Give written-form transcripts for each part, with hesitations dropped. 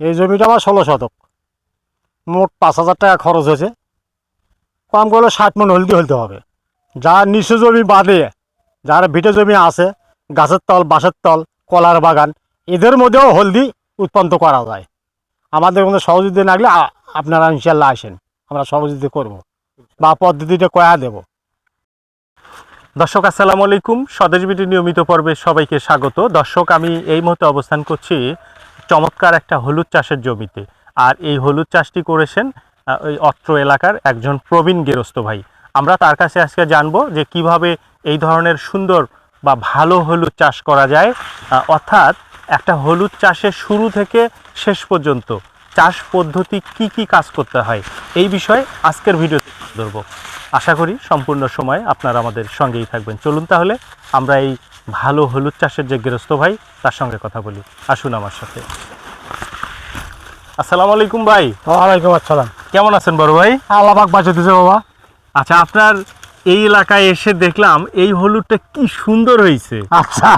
এই জমিটা আমার 16 শতক, মোট 5,000 টাকা খরচ হয়েছে। কম করলে 60 মণ হলদি হলতে হবে। যার নিচু জমি বাদে যার ভিটে জমি আছে, গাছের তল, বাঁশের তল, কলার বাগান, এদের মধ্যেও হলদি উৎপন্ন করা যায়। আমাদের মধ্যে সহযোগিতা না লাগলে আপনারা ইনশাল্লাহ আসেন, আমরা সহযোগিতা করব বা পদ্ধতিটা কয়া দেব। দর্শক আসসালামু আলাইকুম, স্বদেশ বিডি নিয়মিত পর্বে সবাইকে স্বাগত। দর্শক, আমি এই মুহূর্তে অবস্থান করছি চমৎকার একটা হলুদ চাষের জমিতে। আর এই হলুদ চাষটি করেছেন ওই অত্র এলাকার একজন প্রবীণ গেরস্ত ভাই। আমরা তার কাছে আজকে জানবো যে কিভাবে এই ধরনের সুন্দর বা ভালো হলুদ চাষ করা যায়, অর্থাৎ একটা হলুদ চাষের শুরু থেকে শেষ পর্যন্ত চাষ পদ্ধতি কি কি কাজ করতে হয়, এই বিষয়ে আজকের ভিডিওতে ধরবো। আশা করি সম্পূর্ণ সময় আপনারা আমাদের সঙ্গেই থাকবেন। চলুন তাহলে আমরা এই ভালো হলুদ চাষের যে গৃহস্থ ভাই তার সঙ্গে কথা বলি। আসুন আমার সাথে। আসসালামু আলাইকুম ভাই। ওয়ালাইকুম আসসালাম। কেমন আছেন বড় ভাই? আল্লাহ পাক বাঁচিয়ে দিয়েছে বাবা। আচ্ছা, আপনার এই এলাকায় এসে দেখলাম এই হলুদটা কি সুন্দর হয়েছে। আচ্ছা,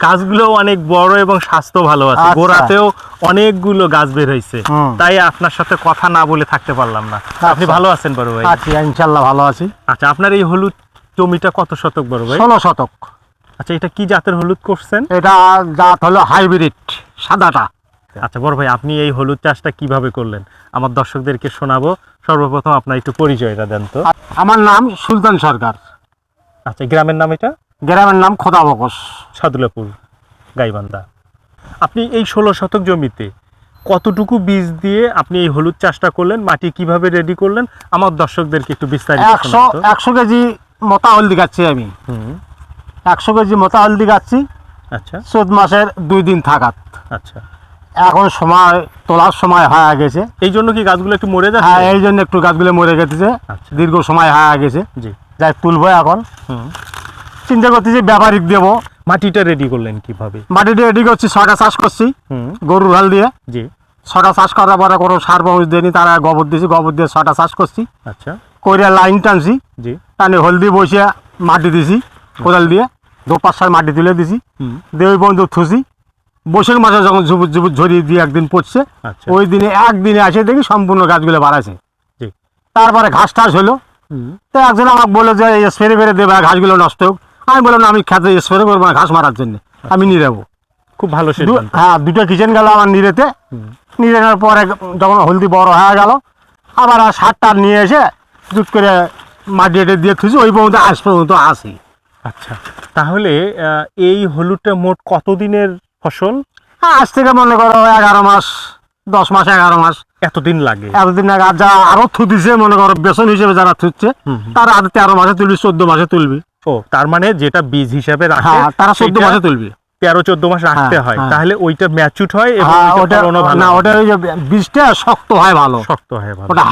গাছগুলো অনেক বড় এবং স্বাস্থ্য ভালো আছে, আচ্ছা। গোড়াতেও অনেকগুলো গাছ বের হয়েছে। হুম। তাই আপনার সাথে কথা না বলে থাকতে পারলাম না। আপনি ভালো আছেন বড় ভাই? আচ্ছা, ইনশাল্লাহ ভালো আছি। আচ্ছা, আপনার এই হলুদ জমিটা কত শতক বড় ভাই? 16 শতক। আচ্ছা, এটা কি জাতের হলুদ করছেন? এটা জাত হলো হাইব্রিড, সাদাটা। আচ্ছা বড় ভাই, আপনি এই হলুদ চাষটা কিভাবে করলেন আমার দর্শকদেরকে শোনাবো। সর্বপ্রথম আপনার একটু পরিচয়টা দেন তো। আমার নাম সুলতান সরকার, আচ্ছা, গ্রামের নাম এটা? গ্রামের নাম খোদা বকশ, সাদুলাপুর, গাইবান্ধা। আপনি এই 16 শতক জমিতে কতটুকু বীজ দিয়ে আপনি এই হলুদ চাষটা করলেন, মাটি কিভাবে রেডি করলেন, আমার দর্শকদেরকে একটু বিস্তারিত 100 কেজি মোটা হলদি গাচ্ছি আমি। হুম। 100 কেজি মোটা হলদি গাচ্ছি আচ্ছা 14 মাসের 2 দিন থাকাত। আচ্ছা, এখন সময় তোলার সময় হয়ে গেছে। এই জন্য কি গাছগুলো একটু মরে হ্যাঁ, যাচ্ছে? এই জন্য একটু গাছগুলো মরে গেছে, আচ্ছা। দীর্ঘ সময় হয়ে গেছে। জি। যাই তুলবো এখন। হুম। চিন্তা করতেছি ব্যাপারিক দেবো। মাটিটা রেডি করলেন কিভাবে? মাটিটা রেডি করছি, 6টা চাষ করছি হুম। গরুর হাল দিয়ে। জি। 6টা চাষ করার পরে কোনো সার পাউচ দিইনি, তারা গোবর দিয়েছি, গোবর দিয়ে 6টা চাষ করছি। আচ্ছা। করে লাইন টানছি, জি। টানে হলদি বসে মাটি দিছি কোদাল দিয়ে, 2-5 সার মাটি তুলে দিছি, হুম। দিয়ে ওই বন্ধু থুছি। বৈশাখ মাসে যখন ঝুপুর ঝুপুর ঝরিয়ে দিয়ে একদিন পড়ছে, আচ্ছা। ওই দিনে একদিনে আসে দেখি সম্পূর্ণ গাছগুলো বাড়াছে। জি। তারপরে ঘাস টাস হলো। হুম। তো একজন আমাকে বলে যে স্প্রে ফেরে দেবে, ঘাসগুলো নষ্ট হোক। আমি বললাম আমি খেতে স্প্রে করবো না ঘাস মারার জন্য, আমি নিরাবো। খুব ভালো সিদ্ধান্ত। হ্যাঁ, 2টা কিচেন গেল আমার নিরেতে। হুম। নিরানোর পরে যখন হলদি বড় হয়ে গেল, আবার সারটা নিয়ে এসে জুট করে মাটি এটে দিয়ে থুছি, ওই পর্যন্ত আজ পর্যন্ত আসি। আচ্ছা, তাহলে এই হলুদটা মোট কতদিনের ফসল? আজ থেকে মনে করো 11 মাস, 10 মাস, 11 মাস এতদিন লাগে? এতদিন আগে। আর যা আরো থুতিছে মনে করো বেসন হিসেবে যারা থুচ্ছে, হুম। তারা আর 13 মাসে তুলবি, 14 মাসে তুলবি। ও, তার মানে যেটা বীজ হিসাবে রাখে হ্যাঁ, তারা 14 সেইটা মাসে তুলবি। 13-14 মাস রাখতে হ্যাঁ, হয়, হ্যাঁ। তাহলে ওইটা ম্যাচুড হয় এবং হ্যাঁ, ওইটা ওটা ফলনও ভালো না, হয়। ওটা ওই যে বীজটা শক্ত হয় ভালো, শক্ত হয় ভালো। ওটা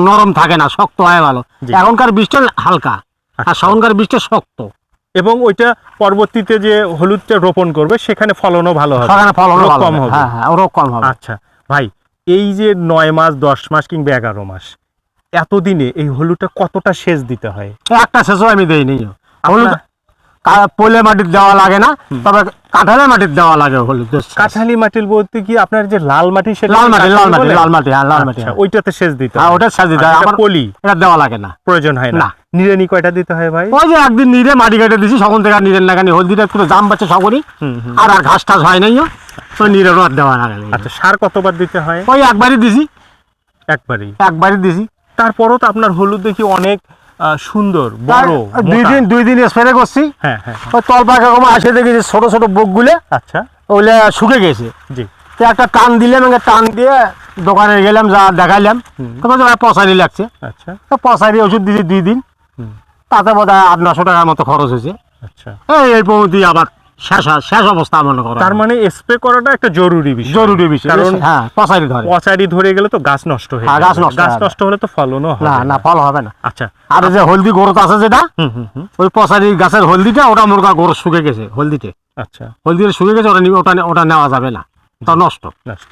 নরম থাকে না, শক্ত হয় ভালো। জি। এখনকার বীজটা হালকা, আর আচ্ছা। তখনকার বীজটা শক্ত। এবং ওইটা পরবর্তীতে যে হলুদটা রোপণ করবে সেখানে ফলনও ভালো হবে, সেখানে ফলন রোগ ভালো কম হবে। হবে। হ্যাঁ, হ্যাঁ, ওরও কম হবে। আচ্ছা ভাই, এই যে 9 মাস, 10 মাস কিংবা 11 মাস, এতদিনে এই হলুদটা কতটা সেচ দিতে হয়? একটা শেষও আমি দেইনি। হলুদ পলে মাটির দেওয়া লাগে না, তবে কাঁঠালের মাটির দেওয়া লাগে হলুদ। কাঁঠালি মাটির বলতে কি আপনার যে লাল মাটি, সেটা লাল মাটি, কাঁঠালি লাল মাটি, বলে? লাল মাটি, হ্যাঁ, লাল মাটি। আচ্ছা, ওইটাতে সেচ দিতে হ্যাঁ, হয়। ওটা সাজি দেয়। আর এটা আমার পলি এটা দেওয়া লাগে না। প্রয়োজন হয় না। না। নিড়ানি কয়টা দিতে হয় ভাই? ওই যে একদিন নিরে মাটি কেটে দিছি, সকল থেকে নিরেন লাগানি হলদিটা একটু জাম পাচ্ছে সকলই। হুম, হুম। আর ঘাস টাস হয় নাই, তো নিরেন আর দেওয়া লাগে। আচ্ছা, সার কতবার দিতে হয়? ওই একবারই দিছি, একবারই? একবারই দিছি। তারপরও তো আপনার হলুদ দেখি অনেক সুন্দর, বড়, মোটা। 2 দিন স্প্রে করছি। হ্যাঁ হ্যাঁ। ওই তল পাকা কমা আসে দেখি যে ছোট ছোট বুকগুলো আচ্ছা। ওগুলো শুকে গেছে। জি। তো একটা টান দিলাম, টান দিয়ে দোকানে গেলাম, যা দেখাইলাম, তো পচারি লাগছে। আচ্ছা। তো পচারি ওষুধ দিয়েছি 2 দিন, হুম। তাতে বোধ হয় 800-900 টাকার মতো খরচ হয়েছে। আচ্ছা, এই পদ্ধতি আবার শেষ অবস্থা মনে করো। তার মানে স্প্রে করাটা একটা জরুরি বিষয়। জরুরি বিষয়, কারণ হ্যাঁ, পচারি ধরে। পচারি ধরে গেলে তো গাছ নষ্ট হয়ে হ্যাঁ, যাবে। গাছ নষ্ট গাছ হবে। নষ্ট হলে তো ফলনও হবে না না, ফল হবে না। আচ্ছা। আর যে হলদি গরুত আছে যেটা, হুম হুম হুম। ওই পচারি গাছের হলদিটা, ওটা মুরগা গরু শুকে গেছে। হলদিতে আচ্ছা, হলদিটা শুকে গেছে, ওটা নেওয়া যাবে না, তা নষ্ট। নষ্ট।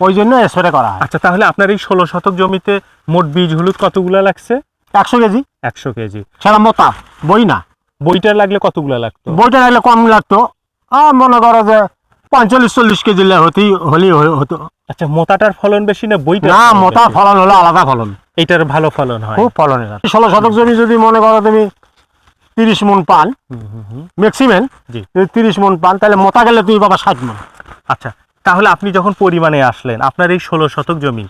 ওই জন্য স্প্রে করা হয়। আচ্ছা, তাহলে আপনার এই 16 শতক জমিতে মোট বীজ হলুদ কতগুলা লাগছে? 100 কেজি 100 কেজি। সেটা মোটা বই না। বইটা লাগলে কতগুলা লাগতো? বইটা লাগলে কম লাগতো। মনে করো যে 45-40 কেজি হলেই হতো। আচ্ছা, মোতাটার ফলন বেশি না বইটা? না, মোটা ফলন হলো আলাদা ফলন, এটার ভালো ফলন হয়। খুব ফলন। 16 শতক জমি যদি মনে করো তুমি 30 মন পান ম্যাক্সিমাম, জি। যদি 30 মন পান তাহলে মোটা গেলে তুমি পাবা 60 মন। আচ্ছা, তাহলে আপনি যখন পরিমাণে আসলেন, আপনার এই 16 শতক জমি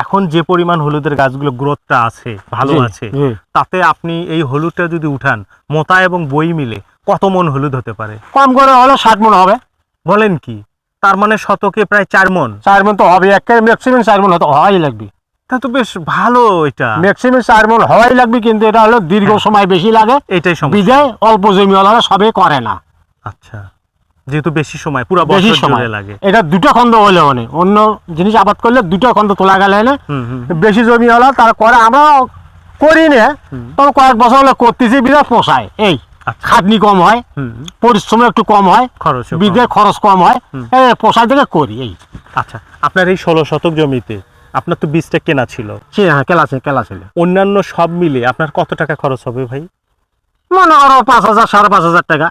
এখন যে পরিমাণ হলুদের গাছগুলো গ্রোথটা আছে, ভালো জি, আছে, জি। তাতে আপনি এই হলুদটা যদি উঠান, মোতা এবং বই মিলে কত মন হলুদ হতে পারে? কম করে হলে 60 মন হবে। বলেন কি? তার মানে শতকে প্রায় 4 মন। 4 মন তো হবে, একটা ম্যাক্সিমাম 4 মন হওয়াই লাগবে। তা তো বেশ ভালো এটা। ম্যাক্সিমাম 4 মন হওয়াই লাগবে, কিন্তু এটা হলো দীর্ঘ সময় বেশি লাগে, এটাই সমস্যা। বিদায় অল্প জমি হলে সবে করে না। আচ্ছা, যেহেতু বেশি সময়, পুরো বেশি বছর সময় জুড়ে লাগে। এটা দুটো খন্ড হলে মানে অন্য জিনিস আবাদ করলে দুটো খন্ড তোলা গেলে না, বেশি জমি হলে তার করে আমরা করি না, তবে কয়েক বছর হলে করতেছি, বিদায় পোষায়। এই আচ্ছা। খাটনি কম হয়, পরিশ্রম একটু কম হয়, খরচ বিদায় খরচ কম হয়, এই পোষায় থেকে করি। এই আচ্ছা, আপনার এই 16 শতক জমিতে আপনার তো বীজটা কেনা ছিল, হ্যাঁ, কেলা ছিল। অন্যান্য সব মিলে আপনার কত টাকা খরচ হবে ভাই? মনে করো 5,000 5,500 টাকা।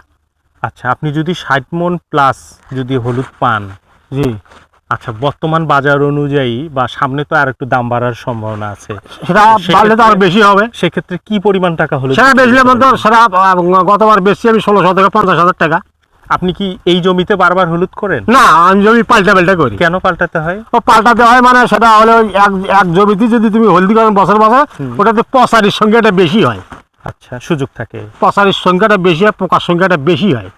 আচ্ছা, আপনি যদি 60 মন প্লাস যদি হলুদ পান, জি, আচ্ছা, বর্তমান বাজার অনুযায়ী বা সামনে তো আর একটু দাম বাড়ার সম্ভাবনা আছে, সেটা বাড়লে তো আরো বেশি হবে। সেক্ষেত্রে কি পরিমাণ টাকা হলুদ সেটা বিক্রি বেচলে করতে মধ্যে পারবেন? সেটা গতবার বেশি আমি 1600 থেকে 50,000 টাকা। আপনি কি এই জমিতে বারবার হলুদ করেন? না, আমি জমি পাল্টা করি। কেন পাল্টাতে হয়? ও পাল্টাতে হয় মানে সেটা হলো এক জমিতে যদি তুমি হলদি করেন বছর বছর, ওটাতে পচারির সংখ্যাটা বেশি হয়। আচ্ছা, সুযোগ থাকে। পচারির সংখ্যাটা বেশি হয়, পোকার সংখ্যাটা বেশি হয়,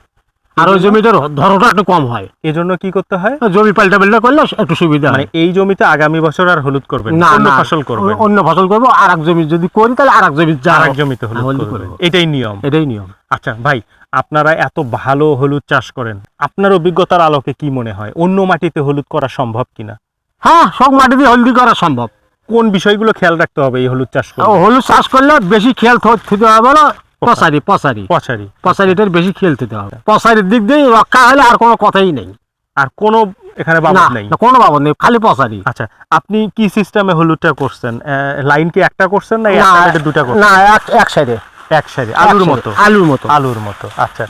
আর ওই জমিটার ধরনটা একটু কম হয়। এজন্য কি করতে হয়? জমি পাল্টা করলে একটু সুবিধা মানে হয়। এই জমিতে আগামী বছর আর হলুদ করবেন না, অন্য না, ফসল করবেন? অন্য ফসল করবো, আর এক জমি যদি করি তাহলে আর এক জমি আরেক জমিতে হলুদ করবেন, এটাই নিয়ম। এটাই নিয়ম। আচ্ছা ভাই, আপনারা এত ভালো হলুদ চাষ করেন, আপনার অভিজ্ঞতার আলোকে কি মনে হয় অন্য মাটিতে হলুদ করা সম্ভব কিনা? হ্যাঁ, সব মাটি দিয়ে হলদি করা সম্ভব। কোন বিষয়গুলো খেয়াল রাখতে হবে এই হলুদ চাষ করতে? হলুদ চাষ করলে বেশি খেয়াল থতে হবে না, পচারিটার বেশি খেয়াল থতে হবে। পচারির দিক দিয়ে রক্ষা হলে আর কোনো কথাই নেই, আর কোনো এখানে বাবদ নেই? না, কোনো বাবদ নেই, খালি পচারি। আচ্ছা, আপনি কি সিস্টেমে হলুদটা করছেন? লাইন কি একটা করছেন না একটা সাইডে দুটো করছেন? না, এক সাইডে, এক সাইডে আলুর মতো? আলুর মতো। আচ্ছা,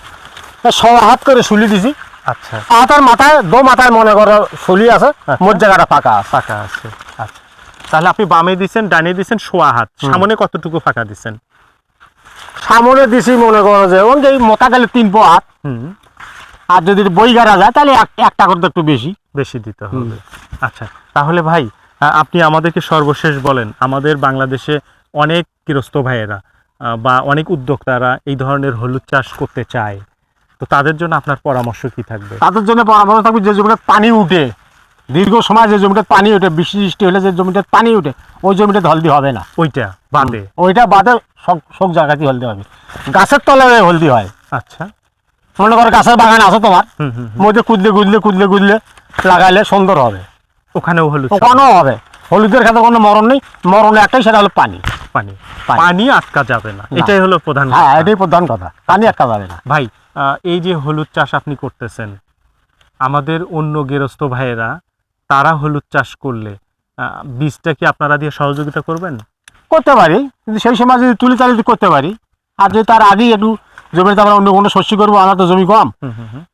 100 হাত করে শুলি দিছি। আচ্ছা, হাতের মাথায় মাথায় মনে করো শুলি আছে, মোট জায়গাটা ফাঁকা আছে। ফাঁকা আছে। আচ্ছা, তাহলে আপনি বামে দিছেন, ডানে দিছেন, সোয়া হাত, সামনে কতটুকু ফাঁকা দিছেন? সামনে দিছি মনে করো যে মোটা গেলে 3 হাত, আর যদি বই গাড়া যায় তাহলে একটা করতে একটু বেশি দিতে হবে। আচ্ছা, তাহলে ভাই আপনি আমাদেরকে সর্বশেষ বলেন, আমাদের বাংলাদেশে অনেক গৃহস্থ ভাইয়েরা বা অনেক উদ্যোক্তারা এই ধরনের হলুদ চাষ করতে চায়, তো তাদের জন্য আপনার পরামর্শ কি থাকবে? তাদের জন্য পরামর্শ থাকবে, যে জমিটা পানি উঠে দীর্ঘ সময়, যে জমিটা পানি উঠে, বৃষ্টি হলে যে জমিটা পানি উঠে, ওই জমিটা হলদি হবে না। ওইটা বাদে? ওইটা বাদে সব জায়গাতেই হলদি হবে। গাছের তলায় হলদি হয়। আচ্ছা, মনে করো গাছের বাগান আছে তোমার, মধ্যে কুদলে লাগাইলে সুন্দর হবে, ওখানেও হলুদ? ওখানেও হবে। হলুদের ক্ষেত্রে কোনো মরণ নেই, মরণ একটাই, সেটা হলো পানি। পানি আটকা যাবে না, এটাই হলো প্রধান। হ্যাঁ, এটাই প্রধান কথা, পানি আটকা যাবে না। ভাই, এই যে হলুদ চাষ আপনি করতেছেন, আমাদের অন্য গৃহস্থ ভাইয়েরা তারা হলুদ চাষ করলে বীজটা কি আপনারা দিয়ে সহযোগিতা করবেন? করতে পারি, কিন্তু সেই সময় যদি তুলি চালিয়ে করতে পারি, আর যদি তার আগেই একটু জমিতে আমরা অন্য কোনো শস্য করবো, আমার তো জমি কম,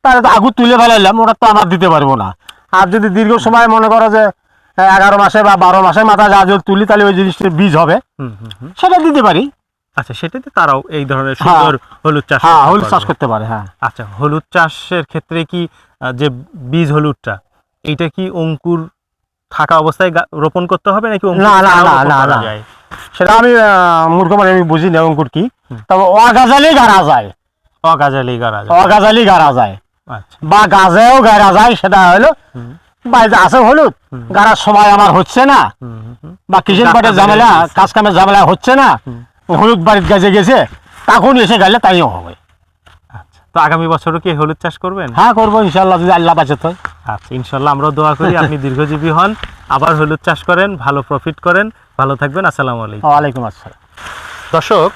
তাহলে তো আগু তুলে ফেলাইলাম, ওটা তো আমরা দিতে পারবো না। আর যদি দীর্ঘ সময় মনে করো যে 11 মাসে বা 12 মাসের মাথা যা যদি তুলি, তাহলে ওই জিনিসটার বীজ হবে, সেটা দিতে পারি। আচ্ছা, সেটাতে তারাও এই ধরনের সুন্দর হলুদ চাষ করতে পারে। হ্যাঁ। আচ্ছা, হলুদ চাষের ক্ষেত্রে কি যে বীজ হলুদটা, এটা কি অঙ্কুর থাকা অবস্থায় রোপণ করতে হবে নাকি? না, সেটা আমি মূর্খ মানে আমি বুঝি না অঙ্কুর কি, তবে অগাজালি গাড়া যায়। আচ্ছা, বা গাছেও গাড়া যায়, সেটা হলো বাড়িতে আছে হলুদ গাড়ার সময় আমার হচ্ছে না, বা কৃষির পাটের ঝামেলা, কাজ কামের ঝামেলা হচ্ছে না, হলুদ বাড়ির গাছে গেছে, তখন এসে গেলে তাইও হবে। আচ্ছা, তো আগামী বছরও কি হলুদ চাষ করবেন? হ্যাঁ, করবো ইনশাল্লাহ, যদি আল্লাহ বাঁচে তো। আচ্ছা, ইনশাল্লাহ আমরাও দোয়া করি আপনি দীর্ঘজীবী হন, আবার হলুদ চাষ করেন, ভালো প্রফিট করেন। ভালো থাকবেন। আসসালামু আলাইকুম। ওয়ালাইকুম আসসালাম। দর্শক,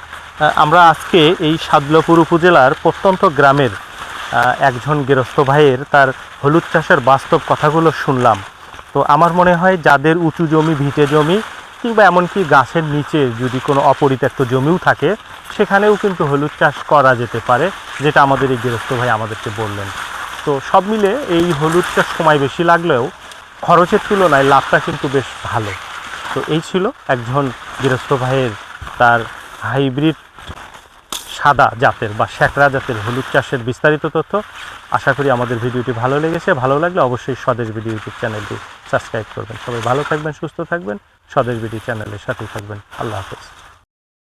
আমরা আজকে এই সাদলপুর উপজেলার প্রত্যন্ত গ্রামের একজন গৃহস্থ ভাইয়ের তার হলুদ চাষের বাস্তব কথাগুলো শুনলাম। তো আমার মনে হয় যাদের উঁচু জমি, ভিটে জমি, কিংবা এমনকি গাছের নিচে যদি কোনো অপরিত্যক্ত জমিও থাকে, সেখানেও কিন্তু হলুদ চাষ করা যেতে পারে, যেটা আমাদের এই গৃহস্থ ভাই আমাদেরকে বললেন। তো তো সব মিলে এই হলুদটা সময় বেশি লাগলেও খরচের তুলনায় লাভটা কিন্তু বেশ ভালো। তো এই ছিল একজন গৃহস্থ ভাইয়ের তার হাইব্রিড সাদা জাতের বা শ্যাকরা জাতের হলুদ চাষের বিস্তারিত তথ্য। আশা করি আমাদের ভিডিওটি ভালো লেগেছে। ভালো লাগলে অবশ্যই স্বদেশ বিডি ইউটিউব চ্যানেলটি সাবস্ক্রাইব করবেন। সবাই ভালো থাকবেন, সুস্থ থাকবেন, স্বদেশ বিডি চ্যানেলের সাথেই থাকবেন। আল্লাহ হাফেজ।